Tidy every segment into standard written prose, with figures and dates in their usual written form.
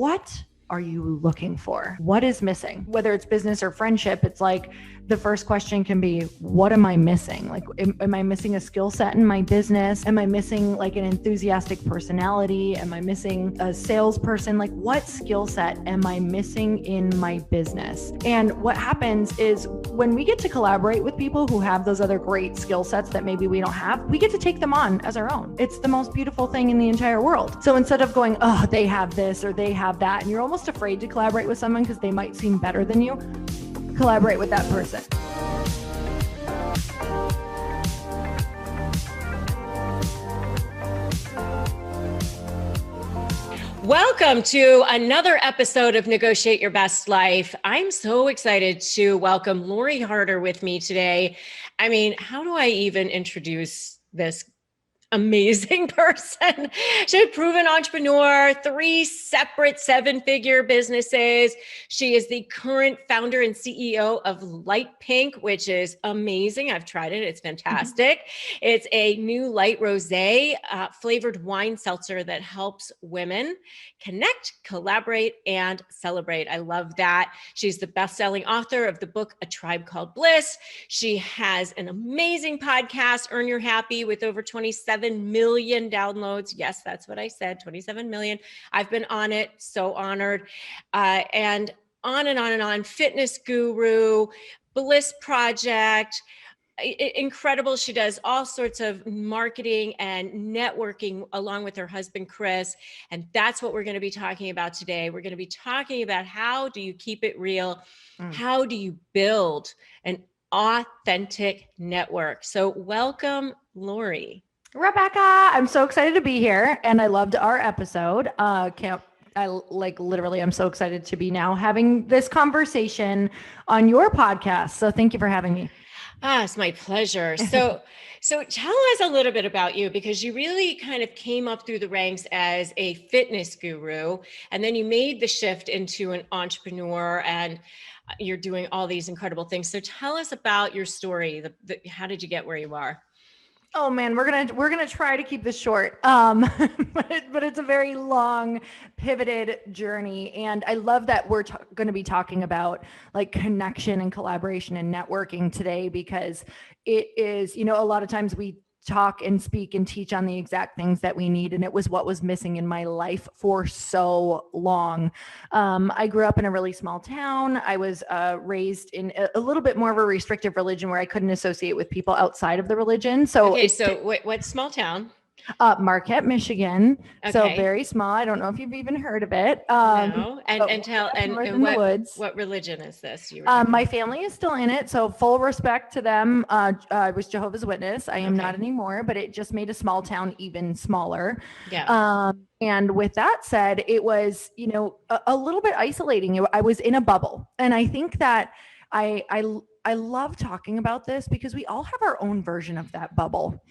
what are you looking for? What is missing? Whether it's business or friendship, it's like the first question can be, what am I missing? Like, am I missing a skill set in my business? Am I missing like an enthusiastic personality? Am I missing a salesperson? Like, what skill set am I missing in my business? And what happens is when we get to collaborate with people who have those other great skill sets that maybe we don't have, we get to take them on as our own. It's the most beautiful thing in the entire world. So instead of going, oh, they have this or they have that, and you're almost afraid to collaborate with someone because they might seem better than you, collaborate with that person. Welcome to another episode of Negotiate Your Best Life. I'm so excited to welcome Lori Harder with me today. I mean, how do I even introduce this amazing person? She's a proven entrepreneur, 3 separate 7-figure businesses. She is the current founder and CEO of Light Pink, which is amazing. I've tried it. It's fantastic. It's a new light rosé flavored wine seltzer that helps women connect, collaborate, and celebrate. I love that. She's the best-selling author of the book, A Tribe Called Bliss. She has an amazing podcast, Earn Your Happy, with over 27 million downloads. Yes, that's what I said, 27 million. I've been on it, so honored. And on and on and on. Fitness Guru, Bliss Project, incredible. She does all sorts of marketing and networking along with her husband, Chris. And that's what we're going to be talking about today. We're going to be talking about how do you keep it real? How do you build an authentic network? So welcome, Lori. Rebecca, I'm so excited to be here, and I loved our episode. I'm so excited to be now having this conversation on your podcast. So thank you for having me. It's my pleasure. So tell us a little bit about you, because you really kind of came up through the ranks as a fitness guru, and then you made the shift into an entrepreneur, and you're doing all these incredible things. So tell us about your story. How did you get where you are? Oh man, we're gonna try to keep this short, but it's a very long, pivoted journey, and I love that we're going to be talking about like connection and collaboration and networking today, because it is, a lot of times we talk and speak and teach on the exact things that we need, and it was what was missing in my life for so long. I grew up in a really small town. I was raised in a little bit more of a restrictive religion where I couldn't associate with people outside of the religion. So what small town? Marquette, Michigan. Okay. So very small. I don't know if you've even heard of it. No. And what religion is this? My family is still in it. So full respect to them. I was Jehovah's Witness. I am not anymore, but it just made a small town even smaller. Yeah. And with that said, it was, a little bit isolating. I was in a bubble. And I think that I love talking about this because we all have our own version of that bubble.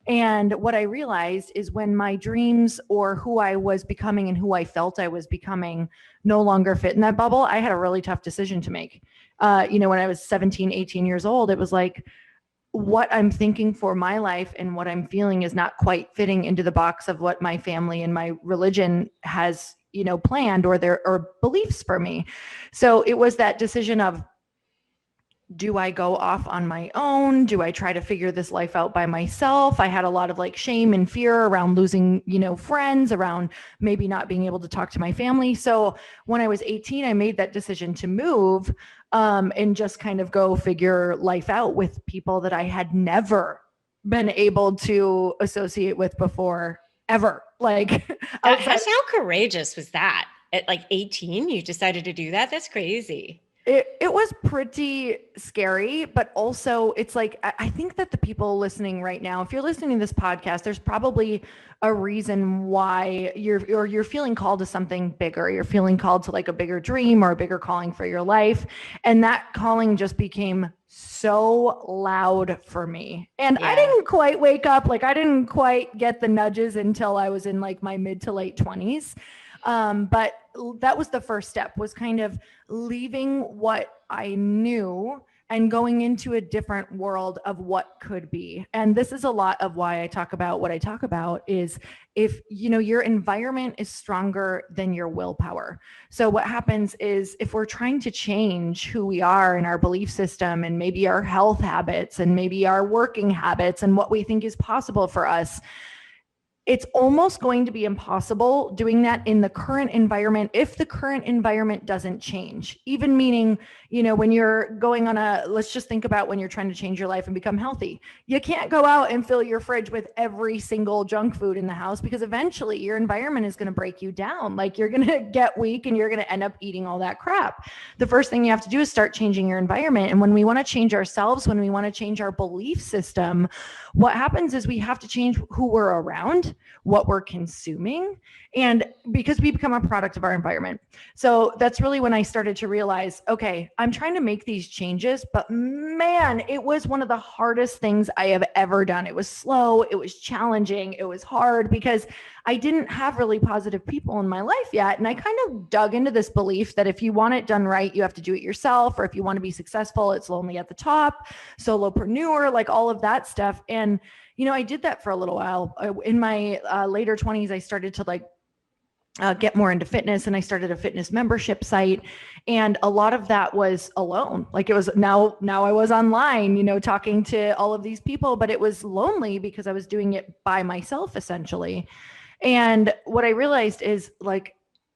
And what I realized is when my dreams or who I was becoming and who I felt I was becoming no longer fit in that bubble, I had a really tough decision to make. When I was 17, 18 years old, it was like what I'm thinking for my life and what I'm feeling is not quite fitting into the box of what my family and my religion has, planned or beliefs for me. So it was that decision of, do I go off on my own? Do I try to figure this life out by myself? I had a lot of like shame and fear around losing, friends, around maybe not being able to talk to my family. So when I was 18, I made that decision to move and just kind of go figure life out with people that I had never been able to associate with before, ever. How courageous was that? At like 18, you decided to do that? That's crazy. It was pretty scary, but also it's like, I think that the people listening right now, if you're listening to this podcast, there's probably a reason why you're feeling called to something bigger. You're feeling called to like a bigger dream or a bigger calling for your life. And that calling just became so loud for me. And I didn't quite wake up. Like I didn't quite get the nudges until I was in like my mid to late 20s. But that was the first step, was kind of leaving what I knew and going into a different world of what could be. And this is a lot of why I talk about what I talk about is if, your environment is stronger than your willpower. So what happens is if we're trying to change who we are in our belief system and maybe our health habits and maybe our working habits and what we think is possible for us, it's almost going to be impossible doing that in the current environment if the current environment doesn't change. Even meaning, when you're going on let's just think about when you're trying to change your life and become healthy. You can't go out and fill your fridge with every single junk food in the house because eventually your environment is going to break you down. Like you're going to get weak and you're going to end up eating all that crap. The first thing you have to do is start changing your environment. And when we want to change ourselves, when we want to change our belief system, what happens is we have to change who we're around, what we're consuming, and because we become a product of our environment. So that's really when I started to realize, okay, I'm trying to make these changes, but man, it was one of the hardest things I have ever done. It was slow, it was challenging, it was hard because I didn't have really positive people in my life yet. And I kind of dug into this belief that if you want it done right, you have to do it yourself, or if you want to be successful, it's lonely at the top, solopreneur, like all of that stuff. And I did that for a little while. In my later 20s, I started to get more into fitness, and I started a fitness membership site. And a lot of that was alone. Like it was now I was online, talking to all of these people, but it was lonely because I was doing it by myself essentially. And what I realized is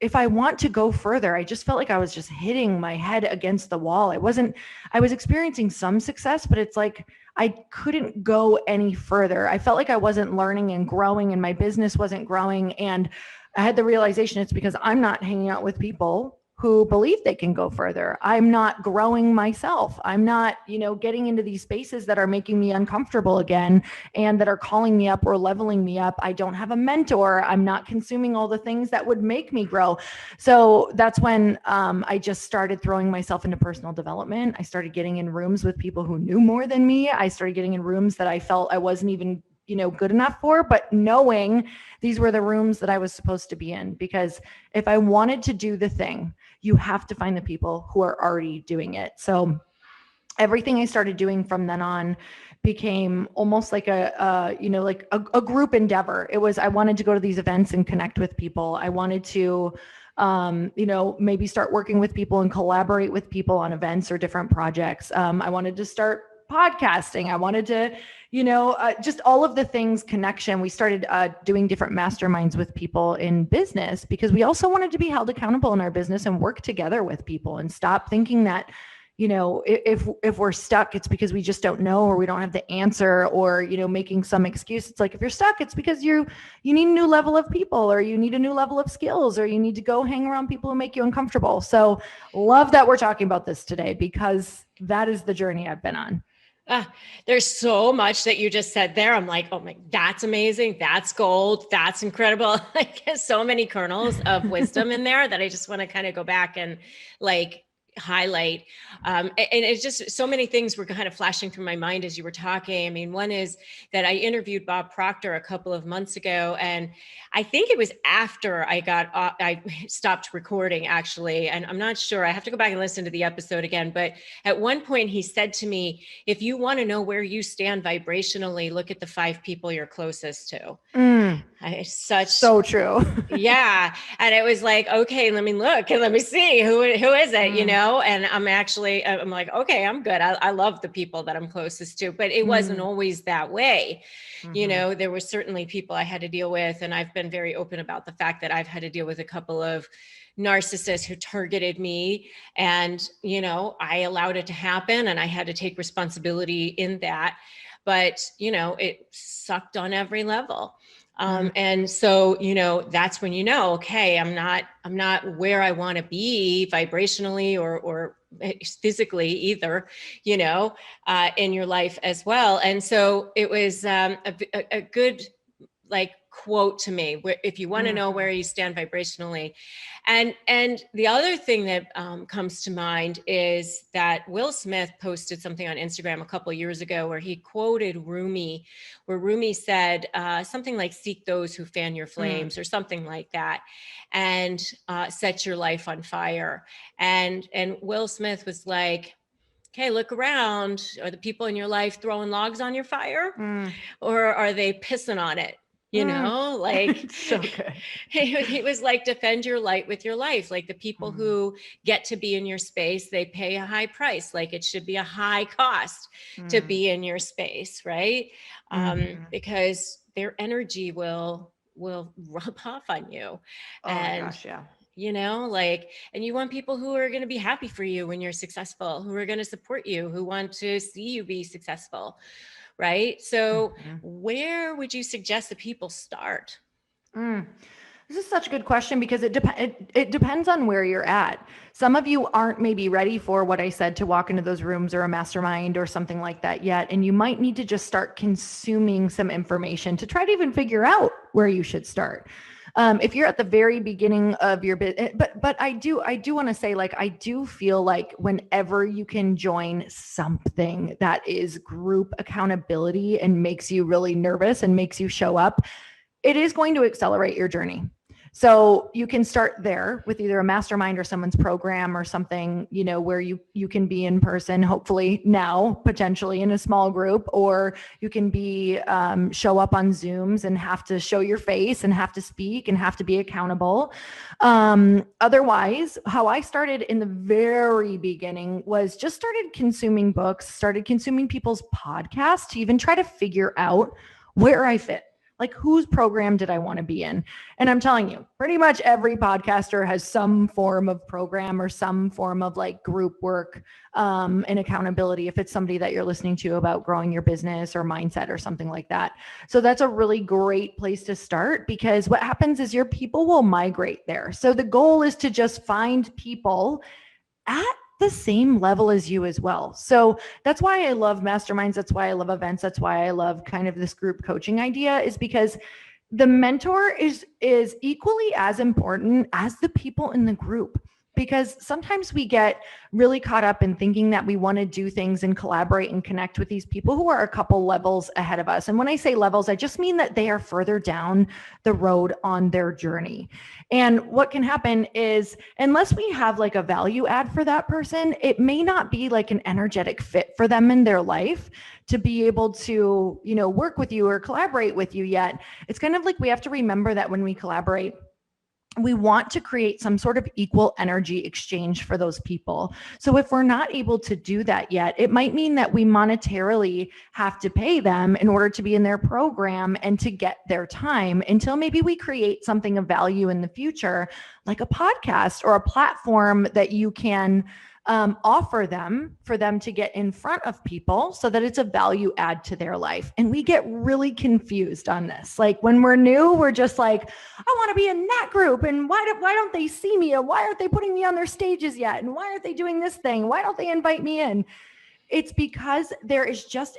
if I want to go further, I just felt like I was just hitting my head against the wall. I was experiencing some success, but it's like I couldn't go any further. I felt like I wasn't learning and growing, and my business wasn't growing. And I had the realization it's because I'm not hanging out with people who believe they can go further. I'm not growing myself. I'm not, getting into these spaces that are making me uncomfortable again and that are calling me up or leveling me up. I don't have a mentor. I'm not consuming all the things that would make me grow. So that's when I just started throwing myself into personal development. I started getting in rooms with people who knew more than me. I started getting in rooms that I felt I wasn't even good enough for, but knowing these were the rooms that I was supposed to be in, because if I wanted to do the thing, you have to find the people who are already doing it. So everything I started doing from then on became almost like a group endeavor. It was, I wanted to go to these events and connect with people. I wanted to, maybe start working with people and collaborate with people on events or different projects. I wanted to start podcasting. I wanted to, just all of the things, connection. We started doing different masterminds with people in business because we also wanted to be held accountable in our business and work together with people and stop thinking that, if we're stuck, it's because we just don't know, or we don't have the answer, or, making some excuse. It's like, if you're stuck, it's because you need a new level of people, or you need a new level of skills, or you need to go hang around people who make you uncomfortable. So love that we're talking about this today, because that is the journey I've been on. There's so much that you just said there. I'm like, oh my, that's amazing. That's gold. That's incredible. Like so many kernels of wisdom in there that I just want to kind of go back and highlight. And it's just so many things were kind of flashing through my mind as you were talking. I mean, one is that I interviewed Bob Proctor a couple of months ago, and I think it was after I stopped recording actually. And I'm not sure, I have to go back and listen to the episode again. But at one point he said to me, if you want to know where you stand vibrationally, look at the 5 people you're closest to. So true. Yeah. And it was like, okay, let me look and let me see who is it, and I'm like, okay, I'm good. I love the people that I'm closest to, but it wasn't always that way. There were certainly people I had to deal with, and I've been very open about the fact that I've had to deal with a couple of narcissists who targeted me, and, I allowed it to happen, and I had to take responsibility in that, but, it sucked on every level. And so, that's when, okay, I'm not where I want to be vibrationally or physically either, in your life as well. And so it was a good quote to me, where if you want to know where you stand vibrationally. And the other thing that comes to mind is that Will Smith posted something on Instagram a couple of years ago where he quoted Rumi, where Rumi said something like, seek those who fan your flames, or something like that, and set your life on fire. And Will Smith was like, okay, look around. Are the people in your life throwing logs on your fire, Mm. or are they pissing on it? You know, like It's so good. he was like, defend your light with your life. Like the people who get to be in your space, they pay a high price. Like it should be a high cost to be in your space, right? Because their energy will rub off on you. Oh my And gosh, yeah. you know, like, and you want people who are going to be happy for you when you're successful, who are going to support you, who want to see you be successful, right? So where would you suggest that people start? This is such a good question because it depends on where you're at. Some of you aren't maybe ready for what I said to walk into those rooms or a mastermind or something like that yet. And you might need to just start consuming some information to try to even figure out where you should start. If you're at the very beginning of your business, but I do want to say, like, I do feel like whenever you can join something that is group accountability and makes you really nervous and makes you show up, it is going to accelerate your journey. So you can start there with either a mastermind or someone's program or something, you know, where you can be in person, hopefully now, potentially in a small group, or you can be show up on Zooms and have to show your face and have to speak and have to be accountable. Otherwise, how I started in the very beginning was just started consuming books, started consuming people's podcasts to even try to figure out where I fit. Like, whose program did I want to be in? And I'm telling you, pretty much every podcaster has some form of program or some form of like group work and accountability if it's somebody that you're listening to about growing your business or mindset or something like that. So that's a really great place to start, because what happens is your people will migrate there. So the goal is to just find people at the same level as you as well. So that's why I love masterminds. That's why I love events. That's why I love kind of this group coaching idea, is because the mentor is equally as important as the people in the group. Because sometimes we get really caught up in thinking that we want to do things and collaborate and connect with these people who are a couple levels ahead of us. And when I say levels, I just mean that they are further down the road on their journey. And what can happen is, unless we have like a value add for that person, it may not be like an energetic fit for them in their life to be able to, you know, work with you or collaborate with you yet. It's kind of like we have to remember that when we collaborate, we want to create some sort of equal energy exchange for those people. So if we're not able to do that yet, it might mean that we monetarily have to pay them in order to be in their program and to get their time, until maybe we create something of value in the future, like a podcast or a platform that you can offer them for them to get in front of people so that it's a value add to their life. And we get really confused on this. Like when we're new, we're just like, I want to be in that group. And why don't they see me? And why aren't they putting me on their stages yet? And why aren't they doing this thing? Why don't they invite me in? It's because there is just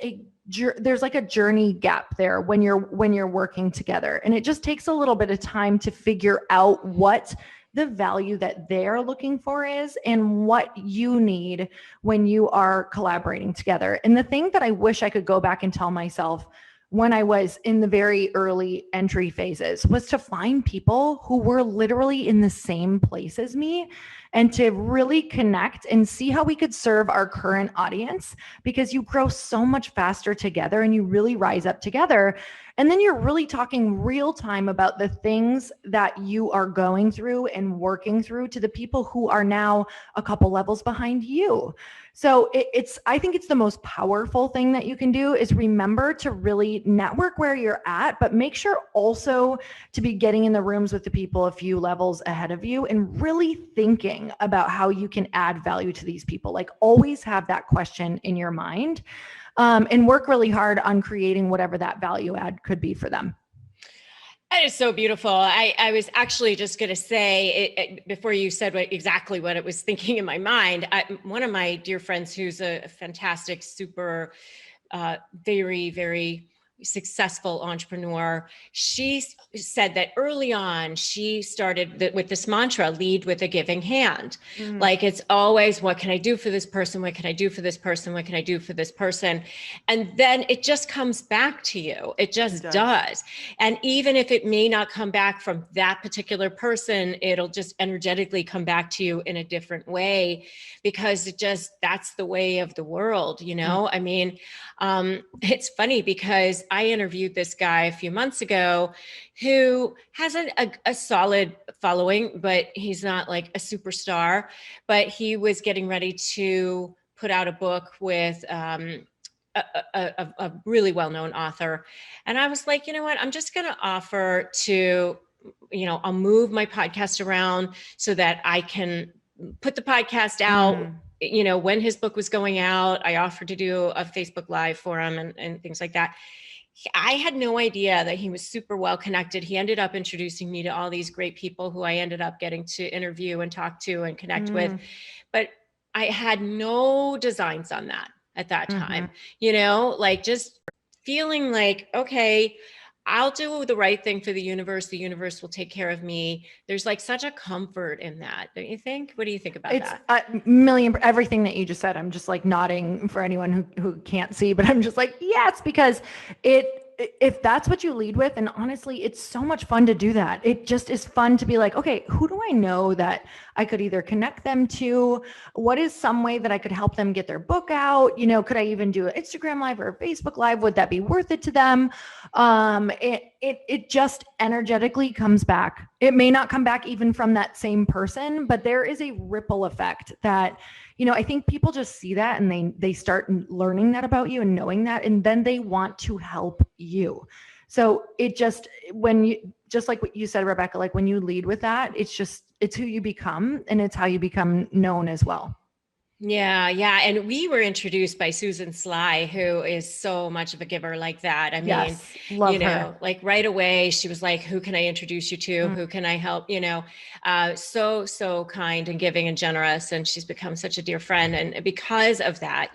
there's like a journey gap there when you're working together. And it just takes a little bit of time to figure out what the value that they're looking for is and what you need when you are collaborating together. And the thing that I wish I could go back and tell myself when I was in the very early entry phases was to find people who were literally in the same place as me and to really connect and see how we could serve our current audience, because you grow so much faster together and you really rise up together. And then you're really talking real time about the things that you are going through and working through to the people who are now a couple levels behind you. So I think it's the most powerful thing that you can do is remember to really network where you're at, but make sure also to be getting in the rooms with the people a few levels ahead of you and really thinking about how you can add value to these people. Like always have that question in your mind. And work really hard on creating whatever that value add could be for them. That is so beautiful. I was actually just going to say before you said exactly what it was thinking in my mind. One of my dear friends who's a fantastic, super, very, very successful entrepreneur. She said that early on, she started with this mantra, lead with a giving hand. Like it's always, what can I do for this person? What can I do for this person? What can I do for this person? And then it just comes back to you. It just does. And even if it may not come back from that particular person, it'll just energetically come back to you in a different way, because that's the way of the world, you know? I mean, it's funny because I interviewed this guy a few months ago who has a solid following, but he's not like a superstar. But he was getting ready to put out a book with a really well-known author. And I was like, you know what, I'm just going to offer to, I'll move my podcast around so that I can put the podcast out. When his book was going out, I offered to do a Facebook Live for him and things like that. I had no idea that he was super well connected. He ended up introducing me to all these great people who I ended up getting to interview and talk to and connect with. But I had no designs on that at that time, like just feeling like, okay, I'll do the right thing for the universe. The universe will take care of me. There's like such a comfort in that. Don't you think? What do you think about that? It's a million, everything that you just said. I'm just like nodding for anyone who can't see, but I'm just like, yes, because if that's what you lead with, and honestly, it's so much fun to do that. It just is fun to be like, okay, who do I know that I could either connect them to? What is some way that I could help them get their book out? Could I even do an Instagram Live or a Facebook Live? Would that be worth it to them? It just energetically comes back. It may not come back even from that same person, but there is a ripple effect that, I think people just see that and they start learning that about you and knowing that, and then they want to help you. So it just like what you said, Rebecca, like when you lead with that, it's who you become, and it's how you become known as well. Yeah. And we were introduced by Susan Sly, who is so much of a giver like that. I mean, love her. Like right away, she was like, who can I introduce you to? Who can I help? So kind and giving and generous. And she's become such a dear friend. And because of that,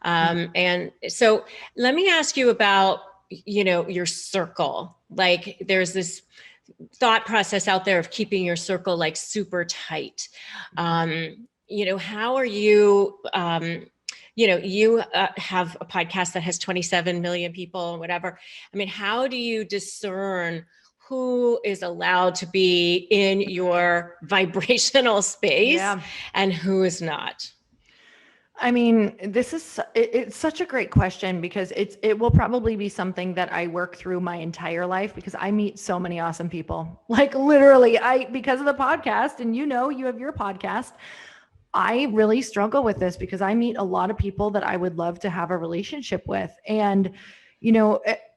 and so let me ask you about, your circle. Like there's this thought process out there of keeping your circle like super tight. How are you, you have a podcast that has 27 million people and whatever. I mean, how do you discern who is allowed to be in your vibrational space and who is not? I mean, it's such a great question, because it will probably be something that I work through my entire life, because I meet so many awesome people, like literally because of the podcast, and you have your podcast. I really struggle with this because I meet a lot of people that I would love to have a relationship with. And,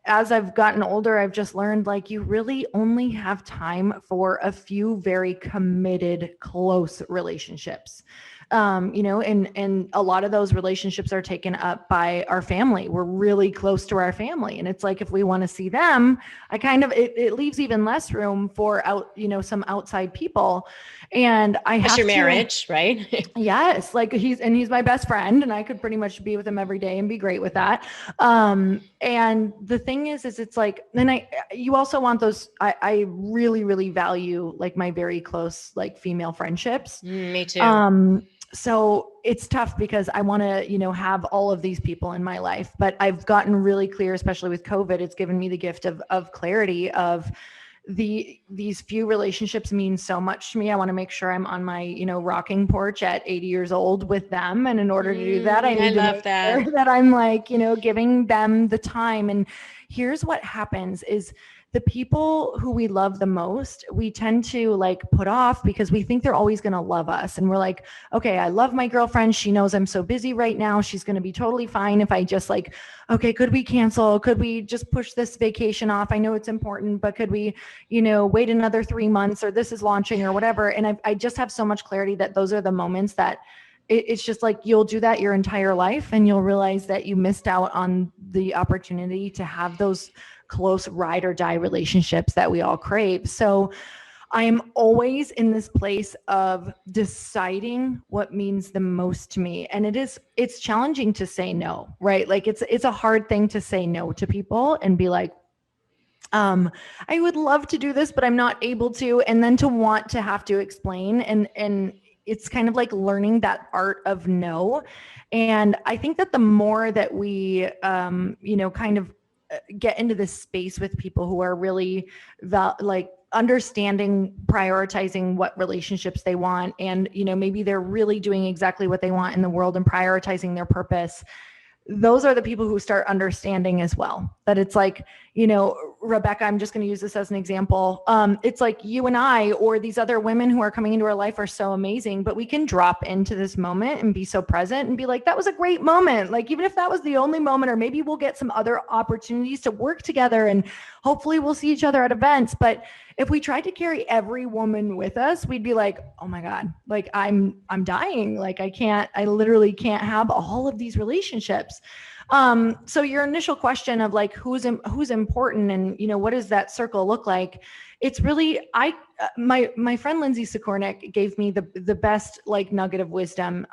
as I've gotten older, I've just learned like you really only have time for a few very committed, close relationships. And a lot of those relationships are taken up by our family. We're really close to our family. And it's like, if we want to see them, it leaves even less room for some outside people. And that's your marriage, right? Yes. Like he's my best friend, and I could pretty much be with him every day and be great with that. And the thing is it's like, then you also want those, I really, really value like my very close, like female friendships. Me too. So it's tough because I want to, have all of these people in my life, but I've gotten really clear, especially with COVID, it's given me the gift of clarity of these few relationships mean so much to me. I want to make sure I'm on my, rocking porch at 80 years old with them. And in order to do that, I need to make sure that I'm like, giving them the time. And here's what happens is the people who we love the most, we tend to like put off because we think they're always going to love us. And we're like, okay, I love my girlfriend. She knows I'm so busy right now. She's going to be totally fine if I just like, okay, could we cancel? Could we just push this vacation off? I know it's important, but could we, wait another 3 months, or this is launching or whatever. And I just have so much clarity that those are the moments that it's just like, you'll do that your entire life, and you'll realize that you missed out on the opportunity to have those close ride or die relationships that we all crave. So I am always in this place of deciding what means the most to me. And it's challenging to say no, right? Like it's a hard thing to say no to people and be like, I would love to do this, but I'm not able to. And then to want to have to explain, and it's kind of like learning that art of no. And I think that the more that we, kind of get into this space with people who are really like understanding, prioritizing what relationships they want, and maybe they're really doing exactly what they want in the world and prioritizing their purpose, those are the people who start understanding as well that it's like, Rebecca, I'm just going to use this as an example. It's like you and I, or these other women who are coming into our life, are so amazing, but we can drop into this moment and be so present and be like, that was a great moment. Like, even if that was the only moment, or maybe we'll get some other opportunities to work together and hopefully we'll see each other at events. But if we tried to carry every woman with us, we'd be like, oh my God, like I'm dying. Like I literally can't have all of these relationships. So your initial question of like, who's important and, what does that circle look like? It's really, my friend Lindsay Sikornik gave me the best like nugget of wisdom,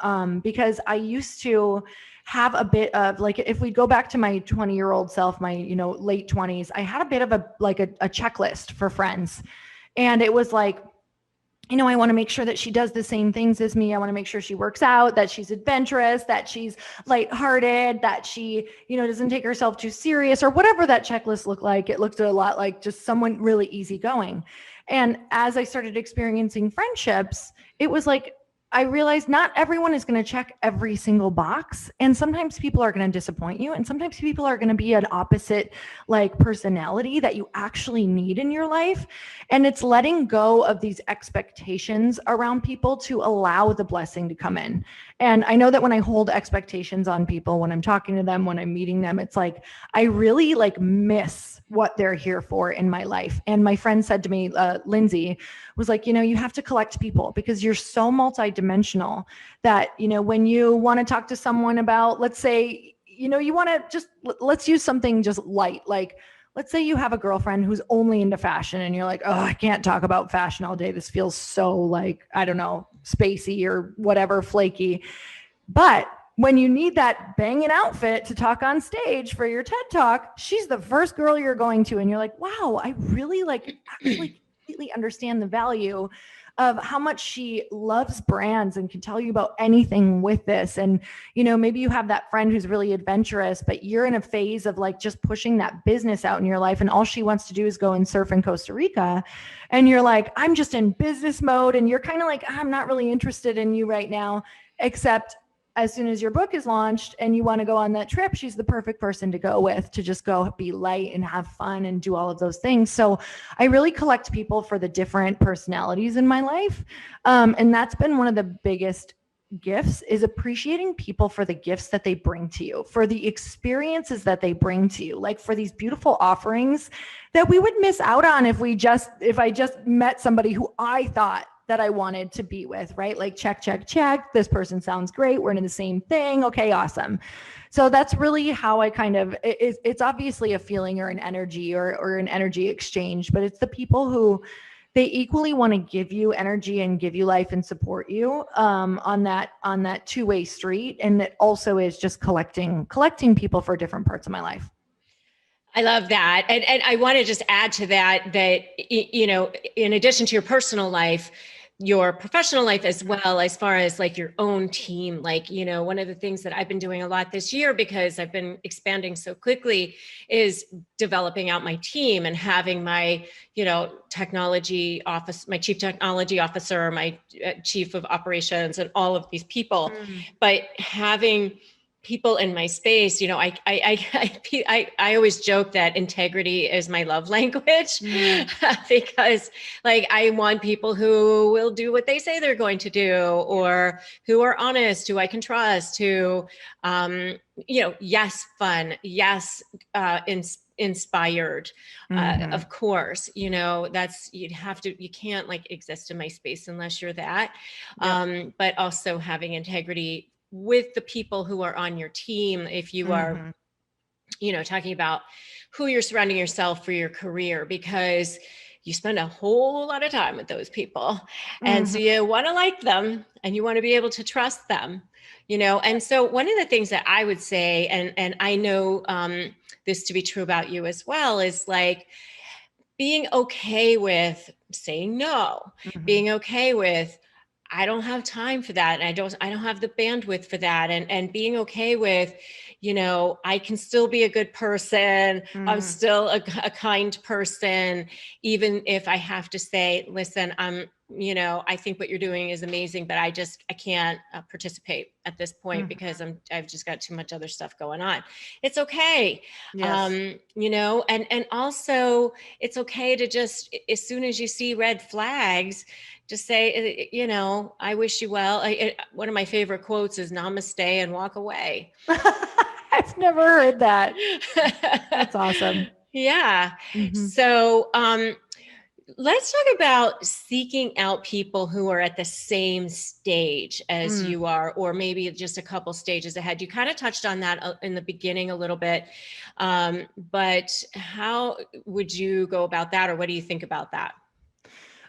because I used to have a bit of like, if we go back to my 20-year-old self, my, late 20s, I had a bit of a checklist for friends. And it was like, I want to make sure that she does the same things as me. I want to make sure she works out, that she's adventurous, that she's lighthearted, that she, doesn't take herself too serious, or whatever that checklist looked like. It looked a lot like just someone really easygoing. And as I started experiencing friendships, it was like, I realized not everyone is going to check every single box. And sometimes people are going to disappoint you. And sometimes people are going to be an opposite like personality that you actually need in your life. And it's letting go of these expectations around people to allow the blessing to come in. And I know that when I hold expectations on people, when I'm talking to them, when I'm meeting them, it's like, I really like miss what they're here for in my life. And my friend said to me, Lindsay was like, you have to collect people because you're so multidimensional that, when you want to talk to someone about, let's say, you want to just, let's use something just light. Like, let's say you have a girlfriend who's only into fashion and you're like, oh, I can't talk about fashion all day. This feels so like, I don't know, spacey or whatever, flaky. But when you need that banging outfit to talk on stage for your TED Talk, she's the first girl you're going to. And you're like, wow, I really like actually completely understand the value of how much she loves brands and can tell you about anything with this. And, maybe you have that friend who's really adventurous, but you're in a phase of like just pushing that business out in your life. And all she wants to do is go and surf in Costa Rica. And you're like, I'm just in business mode. And you're kind of like, I'm not really interested in you right now, except as soon as your book is launched and you want to go on that trip, she's the perfect person to go with, to just go be light and have fun and do all of those things. So I really collect people for the different personalities in my life. And that's been one of the biggest gifts, is appreciating people for the gifts that they bring to you, for the experiences that they bring to you, like for these beautiful offerings that we would miss out on if I just met somebody who I thought that I wanted to be with, right? Like check. This person sounds great. We're into the same thing. Okay, awesome. So that's really how I kind of, it's obviously a feeling or an energy or an energy exchange, but it's the people who they equally want to give you energy and give you life and support you on that two-way street. And it also is just collecting people for different parts of my life. I love that. And I want to just add to that, in addition to your personal life, your professional life as well, as far as like your own team, like, one of the things that I've been doing a lot this year, because I've been expanding so quickly, is developing out my team and having my, technology office, my chief technology officer, my chief of operations, and all of these people. But having people in my space, I always joke that integrity is my love language, because like I want people who will do what they say they're going to do, or who are honest, who I can trust, who, yes, fun, yes, inspired, of course, you can't like exist in my space unless you're that, but also having integrity with the people who are on your team. If you are, talking about who you're surrounding yourself for your career, because you spend a whole lot of time with those people. And so you want to like them and you want to be able to trust them, And so one of the things that I would say, and I know this to be true about you as well, is like being okay with saying no, being okay with, I don't have time for that. And I don't have the bandwidth for that. And being okay with, I can still be a good person. I'm still a kind person, even if I have to say, listen, I think what you're doing is amazing, but I can't participate at this point because I've just got too much other stuff going on. It's okay. Yes. And also it's okay to just, as soon as you see red flags, just say, I wish you well. One of my favorite quotes is namaste and walk away. I've never heard that. That's awesome. Yeah. So, let's talk about seeking out people who are at the same stage as you are, or maybe just a couple stages ahead. You kind of touched on that in the beginning a little bit, but how would you go about that, or what do you think about that?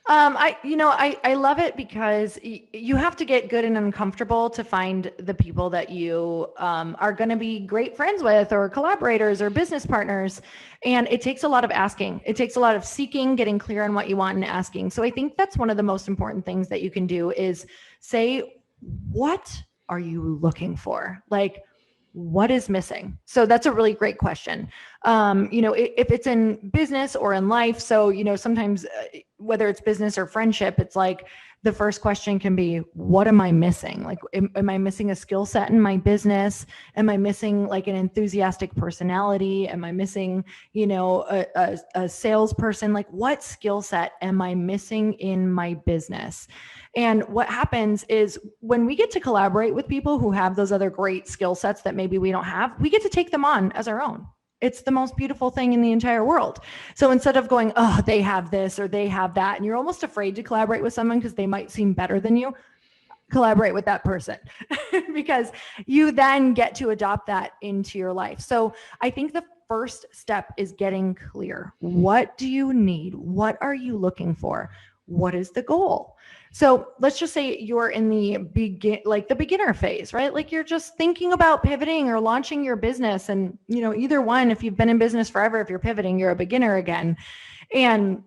I love it because you have to get good and uncomfortable to find the people that you are going to be great friends with, or collaborators, or business partners. And it takes a lot of asking. It takes a lot of seeking, getting clear on what you want, and asking. So I think that's one of the most important things that you can do is say, what are you looking for? Like, what is missing? So that's a really great question. If it's in business or in life, so, sometimes whether it's business or friendship, it's like the first question can be, what am I missing? Like, am I missing a skill set in my business? Am I missing like an enthusiastic personality? Am I missing, a salesperson? Like, what skill set am I missing in my business? And what happens is when we get to collaborate with people who have those other great skill sets that maybe we don't have, we get to take them on as our own. It's the most beautiful thing in the entire world. So instead of going, oh, they have this or they have that, and you're almost afraid to collaborate with someone because they might seem better than you, collaborate with that person because you then get to adopt that into your life. So I think the first step is getting clear. What do you need? What are you looking for? What is the goal? So let's just say you're in the beginner phase, right? Like you're just thinking about pivoting or launching your business. And, either one, if you've been in business forever, if you're pivoting, you're a beginner again. And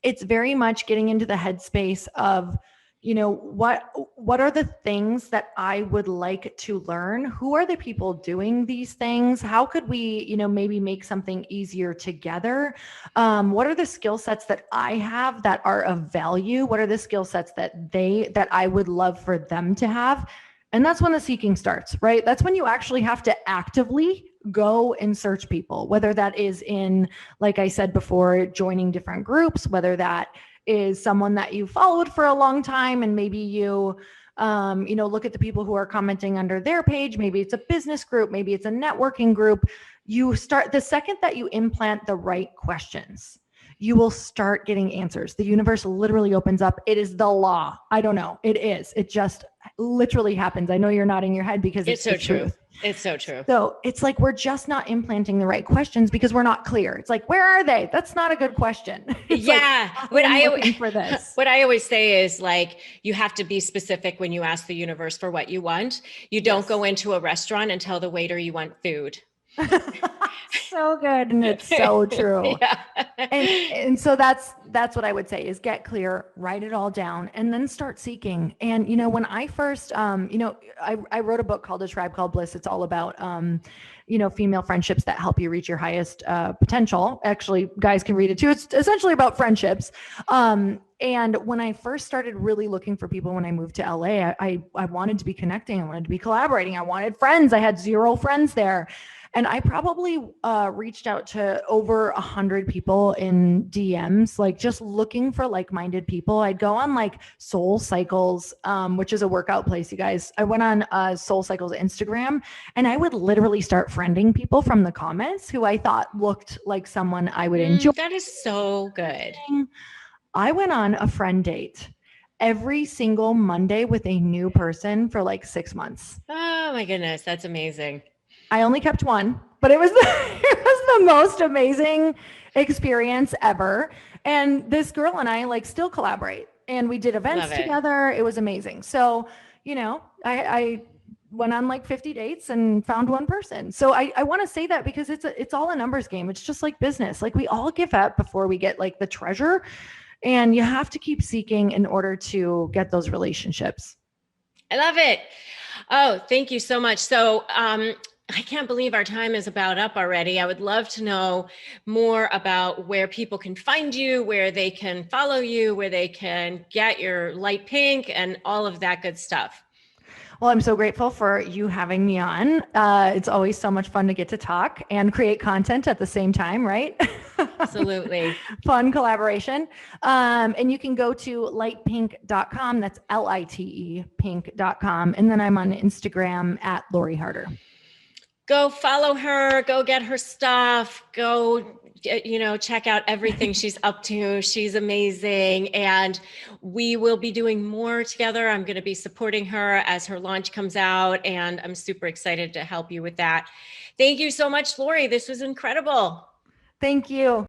it's very much getting into the headspace of, what are the things that I would like to learn? Who are the people doing these things? How could we, maybe make something easier together? What are the skill sets that I have that are of value? What are the skill sets that I would love for them to have? And that's when the seeking starts, right? That's when you actually have to actively go and search people, whether that is in, like I said before, joining different groups, whether that is someone that you followed for a long time and maybe you look at the people who are commenting under their page. Maybe it's a business group, maybe it's a networking group. You start, the second that you implant the right questions, you will start getting answers. The universe literally opens up. It is the law. I don't know. It is. It just literally happens. I know you're nodding your head because it's so true. It's so true. So it's like, we're just not implanting the right questions because we're not clear. It's like, where are they? That's not a good question. Yeah. What I always say is like, you have to be specific when you ask the universe for what you want. You don't go into a restaurant and tell the waiter you want food. So good. And it's so true. Yeah. And so that's what I would say is get clear, write it all down, and then start seeking. And, when I first, I wrote a book called A Tribe Called Bliss. It's all about, female friendships that help you reach your highest potential. Actually, guys can read it too. It's essentially about friendships. And when I first started really looking for people, when I moved to LA, I wanted to be connecting. I wanted to be collaborating. I wanted friends. I had 0 friends there. And I probably reached out to over 100 people in DMs, like just looking for like-minded people. I'd go on like Soul Cycles, which is a workout place, you guys. I went on Soul Cycles Instagram, and I would literally start friending people from the comments who I thought looked like someone I would enjoy. That is so good. I went on a friend date every single Monday with a new person for like 6 months. Oh my goodness. That's amazing. I only kept one, but it was it was the most amazing experience ever. And this girl and I like still collaborate, and we did events Love it. together. It was amazing. So, I went on like 50 dates and found one person. So I want to say that because it's all a numbers game. It's just like business. Like we all give up before we get like the treasure, and you have to keep seeking in order to get those relationships. I love it. Oh, thank you so much. So, I can't believe our time is about up already. I would love to know more about where people can find you, where they can follow you, where they can get your light pink and all of that good stuff. Well, I'm so grateful for you having me on. It's always so much fun to get to talk and create content at the same time, right? Absolutely. Fun collaboration. And you can go to lightpink.com. That's LITE pink.com. And then I'm on Instagram at Lori Harder. Go follow her, go get her stuff, go, check out everything she's up to. She's amazing. And we will be doing more together. I'm going to be supporting her as her launch comes out, and I'm super excited to help you with that. Thank you so much, Lori. This was incredible. Thank you.